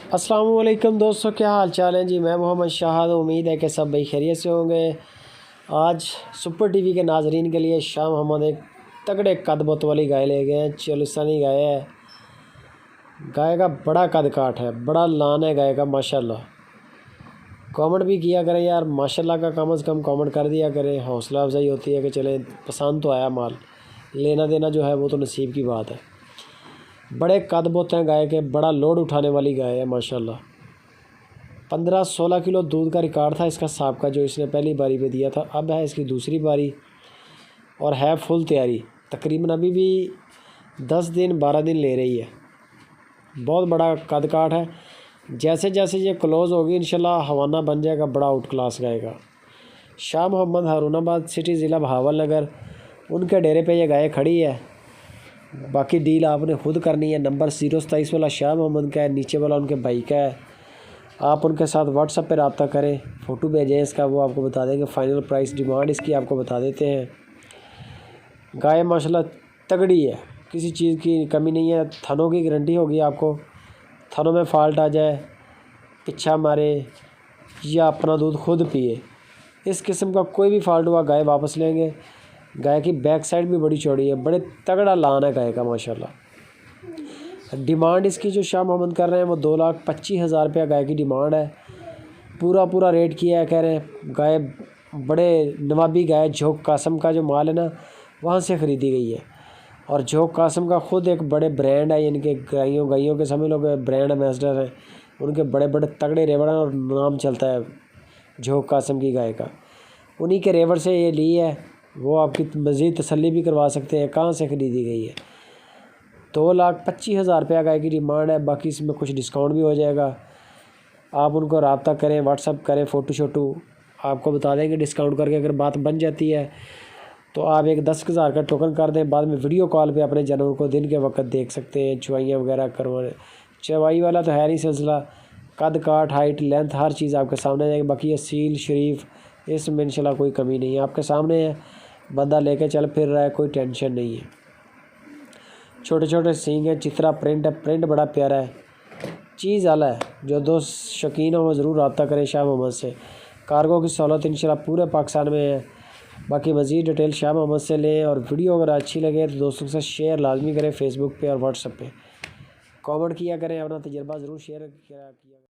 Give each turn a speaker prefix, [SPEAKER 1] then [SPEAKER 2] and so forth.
[SPEAKER 1] السلام علیکم دوستوں، کیا حال چال ہیں جی؟ میں محمد شاہد، امید ہے کہ سب بھائی خیریت سے ہوں گے۔ آج سپر ٹی وی کے ناظرین کے لیے شاہ محمد ایک تگڑے قد بت والی گائے لے گئے ہیں۔ چولستانی گائے ہے، گائے کا بڑا قد کاٹ ہے، بڑا لان ہے گائے کا ماشاءاللہ۔ کامنٹ بھی کیا کریں یار، ماشاءاللہ کا کم از کم کامنٹ کر دیا کریں، حوصلہ افزائی ہوتی ہے کہ چلیں پسند تو آیا مال، لینا دینا جو ہے وہ تو نصیب کی بات ہے۔ بڑے قد بت ہیں گائے کے، بڑا لوڈ اٹھانے والی گائے ہے ماشاءاللہ۔ 15-16 کلو دودھ کا ریکارڈ تھا اس کا سابقہ جو اس نے پہلی باری پہ دیا تھا، اب ہے اس کی دوسری باری اور ہے فل تیاری، تقریباً ابھی بھی 10 دن 12 دن لے رہی ہے۔ بہت بڑا قد کاٹ ہے، جیسے جیسے یہ کلوز ہوگی انشاءاللہ حوانہ بن جائے گا، بڑا آؤٹ کلاس گائے گا۔ شاہ محمد ہارون آباد سٹی ضلع بہاول نگر، ان کے ڈیرے پہ یہ گائے کھڑی ہے۔ باقی ڈیل آپ نے خود کرنی ہے۔ نمبر 027 والا شاہ محمد کا ہے، نیچے والا ان کے بھائی کا ہے۔ آپ ان کے ساتھ واٹس ایپ پہ رابطہ کریں، فوٹو بھیجیں اس کا، وہ آپ کو بتا دیں گے فائنل پرائس، ڈیمانڈ اس کی آپ کو بتا دیتے ہیں۔ گائے ماشاءاللہ تگڑی ہے، کسی چیز کی کمی نہیں ہے۔ تھنوں کی گارنٹی ہوگی آپ کو، تھنوں میں فالٹ آ جائے، پچھا مارے یا اپنا دودھ خود پیے، اس قسم کا کوئی بھی فالٹ ہوا گائے واپس لیں گے۔ گائے کی بیک سائڈ بھی بڑی چوڑی ہے، بڑے تگڑا لان ہے گائے کا ماشاءاللہ۔ ڈیمانڈ اس کی جو شاہ محمد کر رہے ہیں وہ 2,25,000 روپیہ گائے کی ڈیمانڈ ہے۔ پورا ریٹ کیا ہے، کہہ رہے ہیں گائے بڑے نوابی گائے جھوک قاسم کا جو مال ہے نا وہاں سے خریدی گئی ہے، اور جھوک قاسم کا خود ایک بڑے برانڈ ہے، ان کے گائیوں کے سمجھ لوگ برانڈ ایمبیسڈر ہیں، ان کے بڑے تگڑے ریوڑ ہیں اور نام چلتا ہے جھوک قاسم کی گائے کا۔ انہی کے ریوڑ سے یہ لی ہے، وہ آپ کی مزید تسلی بھی کروا سکتے ہیں کہاں سے خریدی گئی ہے۔ 2,25,000 روپیہ گائے کی ڈیمانڈ ہے، باقی اس میں کچھ ڈسکاؤنٹ بھی ہو جائے گا۔ آپ ان کو رابطہ کریں، واٹس ایپ کریں، فوٹو آپ کو بتا دیں گے ڈسکاؤنٹ کر کے۔ اگر بات بن جاتی ہے تو آپ ایک 10,000 کا ٹوکن کر دیں، بعد میں ویڈیو کال پہ اپنے جانور کو دن کے وقت دیکھ سکتے ہیں، چوائیاں وغیرہ کروانے۔ چوائی والا تو ہے نہیں سلسلہ، قد کاٹ ہائٹ لینتھ ہر چیز آپ کے سامنے جائے گی۔ باقی یہ سیل شریف اس میں انشاءاللہ کوئی کمی نہیں ہے، آپ کے سامنے ہے، بندہ لے کے چل پھر رہا ہے، کوئی ٹینشن نہیں ہے۔ چھوٹے سینگ ہیں، چترا پرنٹ ہے، پرنٹ بڑا پیارا ہے، چیز اعلیٰ ہے۔ جو دوست شوقین ہو وہ ضرور رابطہ کریں شاہ محمد سے۔ کارگو کی سہولت انشاءاللہ پورے پاکستان میں ہے۔ باقی مزید ڈیٹیل شاہ محمد سے لیں، اور ویڈیو اگر اچھی لگے تو دوستوں کے ساتھ شیئر لازمی کریں، فیس بک پہ اور واٹس ایپ پہ کامنٹ کیا کریں، اپنا تجربہ ضرور شیئر کیا